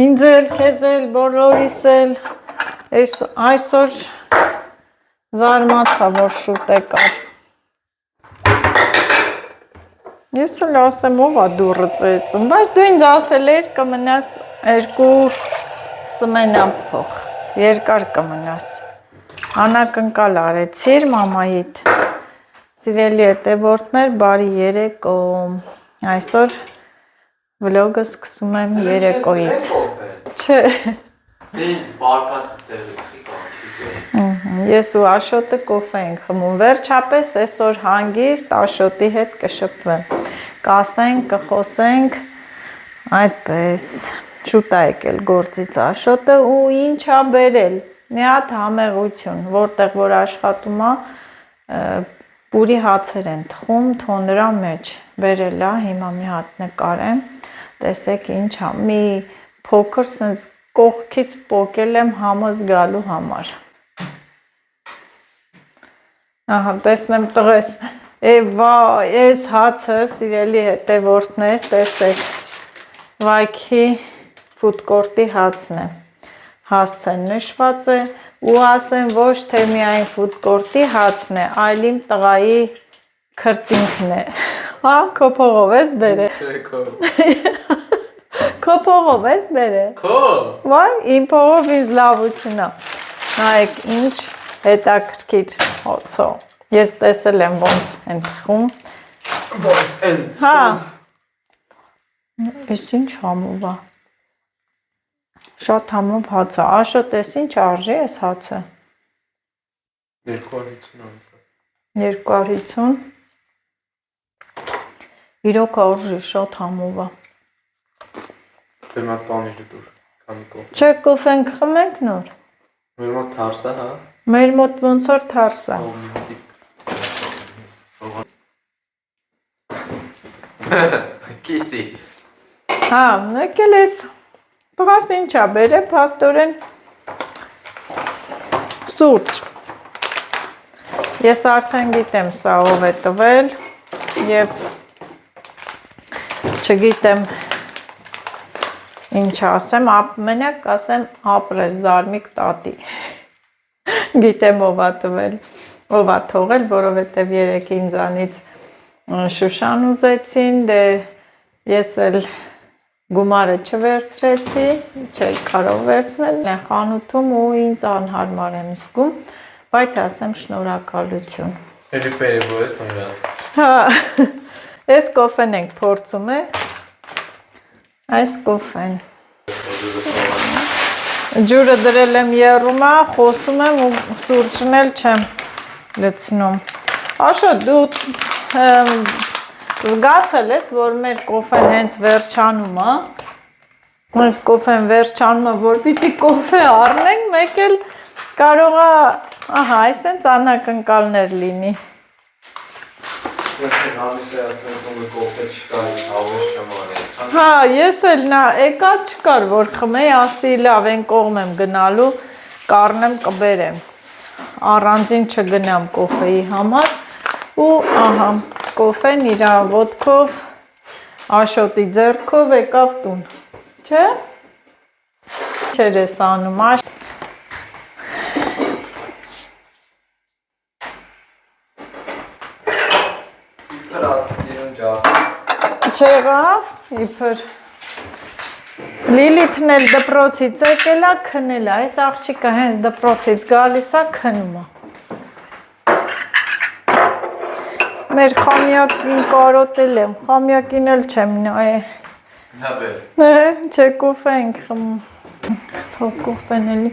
Ինձ էլ, քեզ էլ, բոլորիս էլ այսօր զարմացա, որ շուտ եկար։ Ես էլ ասեմ, ով է դուռը ծեծում, բայց դու ինձ ասել էիր կմնաս 2 սմենա փող, երկար կմնաս։ Անակնկալ արեցիր մամայիդ։ Սիրելի հետևորդներ, բարի երեկո։ Այսօր վլոգը սկսում եմ երեկոյից։ Չէ։ Ինձ բարկած Ես ու Աշոտը կոֆե ենք խմում։ Վերջապես այսօր հանգիստ Աշոտի հետ կշփվեմ։ Կասենք, կխոսենք, այդպես։ Շուտ է եկել գործից Աշոտը ու ինչ ա բերել։ Մի հատ համեղություն, որտեղ որ աշխատում է, պուրի հացեր են թխում թոնրա մեջ։ Բերել է, հիմա մի հատ նկարեմ։ Տեսեք ինչ ա, մի փոքր սենց կողքից պոկել եմ համը զգալու համար։ Ահա, տեսնեմ տղես, վայ, այս հացը, սիրելի հետևորդներ, տեսեք, վայքի ֆուդկորտի հացն է, հասցեն նշված է, ու ասեմ ոչ թե միայն ֆուդկորտի հացն է, այլ իմ տղայի քրտինքն է, հա, քո փողով ես բերել, քո փողով ես բերել, վայ, իմ փողով ինձ լավություն է, նայեք ինչ հետաքրքիր հոցո, ես տեսել եմ ոնց են թխում, հա, ես ինչ համով է, շատ համով հաց է, Աշոտ ես ինչ արժի ես հացը, 250, իրոք արժի շատ համով է, չէ կոֆենք խմենք նոր, մեր մոտ թարս է, հա? Մեր մոտ ոնց որ թարս է։ Կիսի։ Հա, եկել ես, տղաս ինչ ա բերել, փաստորեն սուրճ։ Ես արդեն գիտեմ սա ով է տվել և չգիտեմ ինչ ասեմ, մենակ ասեմ ապրես զարմիկ տատի։ Գիտեմ ով ա տվել, ով ա թողել, որովհետև երեկ ինձանից Շուշան ուզեցին, դե ես էլ գումարը չվերցրեցի, չէի կարող վերցնել, խանութում ու ինձ անհարմար եմ զգում, բայց ասեմ շնորհակալություն։ Էլիպերիբո ես ընգած։ Հա, այս կոֆեն ենք փորձում է, այս կոֆեն։ Ջուրը դրել եմ եռումա, խոսում եմ ու սուրճն էլ չեմ լցնում։ Աշոտ, դու զգացել ես, որ մեր կոֆեն հենց վերջանում է, հենց կոֆեն վերջանում է, որ պիտի կոֆե առնենք, մեկ էլ կարող է, ահա, այսենց անակնկալներ լինի։ Հա, ես էլ նա եկա չկար, որ խմեի, ասի լավ, են կողմ եմ գնալու, կառնեմ կբերեմ, առանձին չգնամ կոֆեի համար, ու ահա, կոֆեն իրա ոտքով, Աշոտի ձեռքով եկավ տուն, չէ՞։ Չեր ես անում, Իպր ասի սիրուն ջավ։ Չեղավ, իպր։ Լիլիթն էլ դպրոցից եկել է քնել է, այս աղջիկը հենց դպրոցից գալիս է քնում է։ Մեր խամյակին կարոտել եմ, խամյակին էլ չեմ նայել։ Նա բեր։ Չէ կոֆե ենք խմում, թող կոֆեն էլի,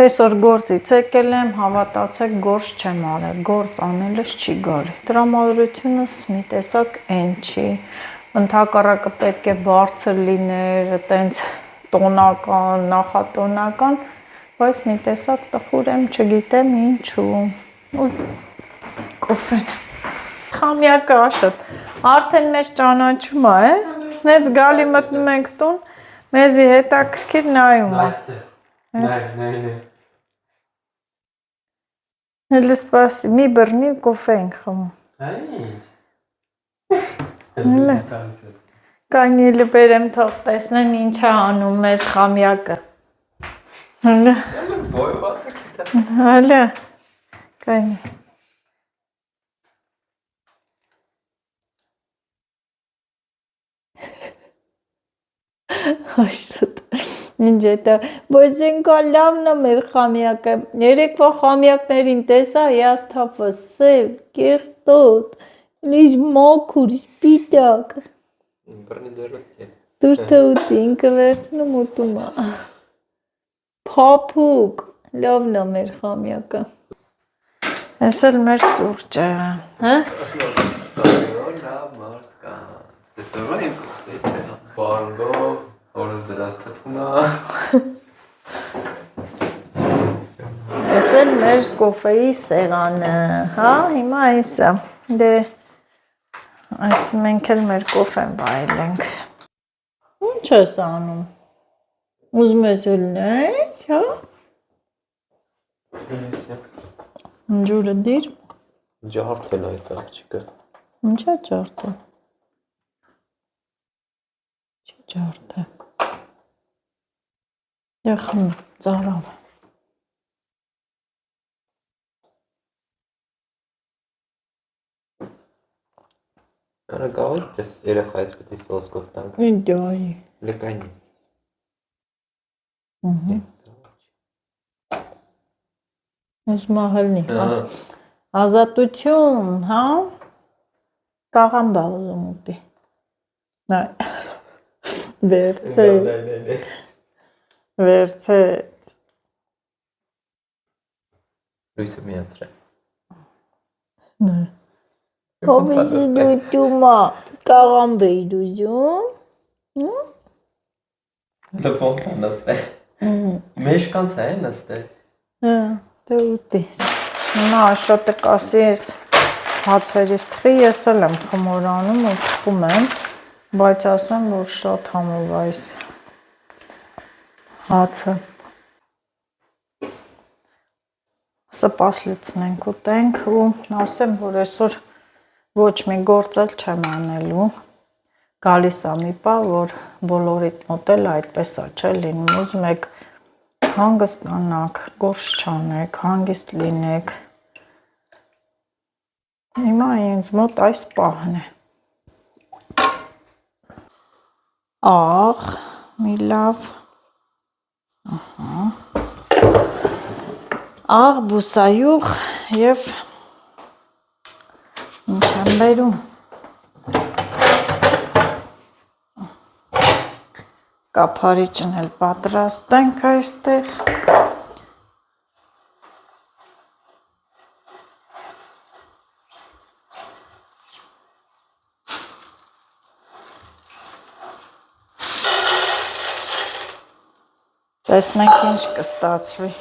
այսօր գործից եկել եմ, հավատացեք գործ չեմ արել, գործ անելս չի գարի, տրամադրությունս մի տեսակ են չի, ընդհակառակը պետք է բարձր լիներ, տենց տոնական, նախատոնական, բայց մի տեսակ տխուր եմ, չգիտեմ ինչու, կոֆեն։ Խամյակը Աշոտ, արդեն մեզ ճանաչում է, նենց գալի մտնում ենք տուն, մեզի հետաքրքիր նայում է։ Հելի սպասի, մի բռնի կոֆե ենք խմում։ Կանիլը բերեմ թող տեսնեն ինչ է անում մեր խամյակը։ Հələ։ Boy bastı ki. Հələ։ Կանի։ Աշոտ։ Ինչ է դա։ Բայց ինքան լավն է մեր խամյակը։ Երեկվա խամյակներին տեսա, հիասթափը, սև, կեղտոտ, լիժ մաքուր, սպիտակ։ Բռնի ձեռոտ է։ Դուրթը ուտի, ինքը վերցնում ուտում է։ Փափուկ, լավն է մեր խամյակը։ Էս էլ մեր սուրճը, հա։ Hola Marca. Տեսորեն կողքից բանգով օրս դրած թթունա։ Էս էլ մեր կոֆեի սեղանը, հա, հիմա էսը։ Դե այս մենք էլ մեր կոֆեն վայելենք։ Ինչ ես անում։ Ուզում ես ելնես, հա։ Ջուրը դիր։ Ջարդել այս աղջիկը։ Ինչ է ջարդը։ Չի ջարդը։ Դե խմ ծարավ։ Արա գաղի դες երեխայից պետք է սոսկով տանք։ Իդյայի։ Լեկանի։ Ես մահալնի, հա։ Ազատություն, հա։ Տաղան բա ուզում ուտի։ Նայ։ Վերցե։ Վերցե։ Լույսը միացրել։ Նայ։ Հոբիսի դուտումա, կաղան բեյր ուզում։ Լվոնց է նստել։ Մեշկանց է նստել։ Հա, դե ուտես։ Հիմա աշոտը կասի ես հացերից թխի, ես էլ եմ խմորանում ու թխում եմ, բայց ասեմ, որ շատ համով այս հացը։ Սպաս լցնենք ուտենք ու ասեմ, որ այսօր ոչ մի գործ էլ չեմ անելու, գալիս է մի պահ, որ բոլորիդ մոտ էլ այդպես է, չէ՞ լինում, ուզում եք հանգստանաք, գործ չանեք, հանգիստ լինեք։ Հիմա ինձ մոտ այս պահն է։ Աղ, մի լավ։ Աղ, բուսայուղ և ինչ եմ բերում։ Կափարիչն էլ պատրաստենք այստեղ։ Տեսնենք ինչ կստացվի։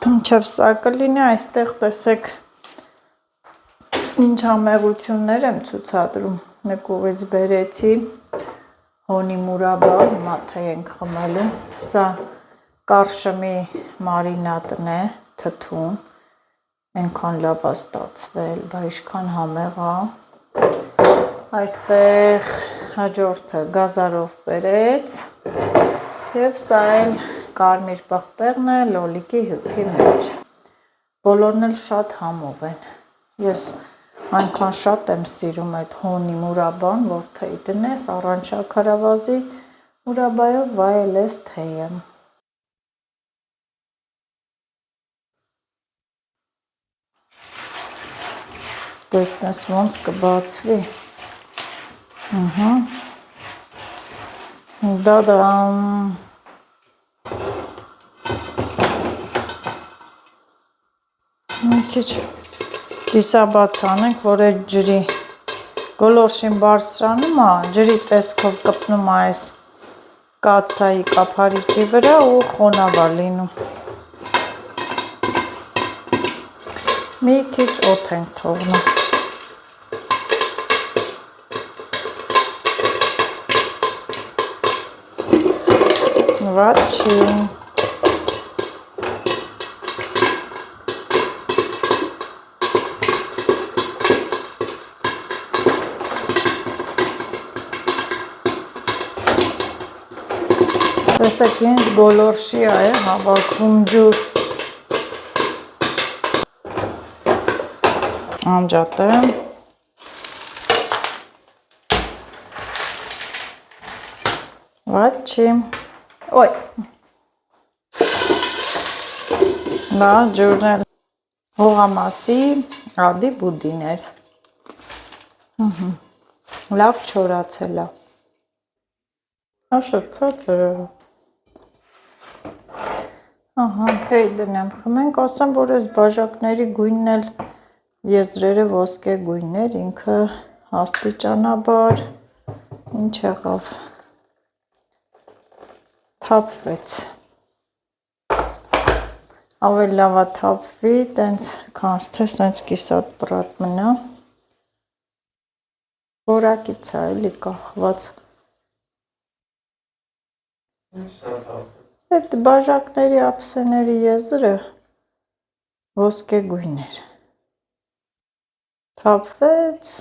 Ինչև սա կլինի, այստեղ տեսեք ինչ համեղություններ եմ ցուցադրում։ Մեկ ուղից բերեցի հոնի մուրաբա, հիմա թե ենք խմելու։ Սա կարշմի մարինատն է, թթուն։ Այնքան լավ է ստացվել, բա ինչքան համեղ է։ Այստեղ հաջորդը գազարով բերեց և սա էլ կարմիր պղպեղն է լոլիկի հյութի մեջ։ Բոլորն էլ շատ համով են։ Ես այնքան շատ եմ սիրում այդ հոնի մուրաբան, որ թեյ դնես, առանց շաքարավազի մուրաբայով վայելես թեյը։ Տեսնես ոնց կբացվի։ Դադամ։ Մի քիչ կիսաբաց անենք, որ այդ ջրի գոլորշին բարձրանում է, ջրի տեսքով կպնում է այս կացայի կափարիչի վրա ու խոնավ է լինում։ Մի քիչ օդ ենք թողնում։ Վատ չի։ Տեսեք, ինձ գոլորշի է հավաքում ջուր։ Անջատեմ։ Ված չի։ Ոյ։ Դա ջուրն էլ հողամասի ադի բուդիներ։ Լավ չորացել է։ Աշոտ ցածր։ Ահա, հեյ դնեմ, խմենք, ասեմ, որ այս բաժակների գույնն էլ եզրերը ոսկե գույներ, ինքը աստիճանաբար, ինչ եղավ, թափվեց, ավելի լավա թափվի, տենց կանց թե սենց կիսատ պրատ մնա, որակից է էլի կախված, այդ բաժակների ափսեների եզրը ոսկե գույներ, թափվեց,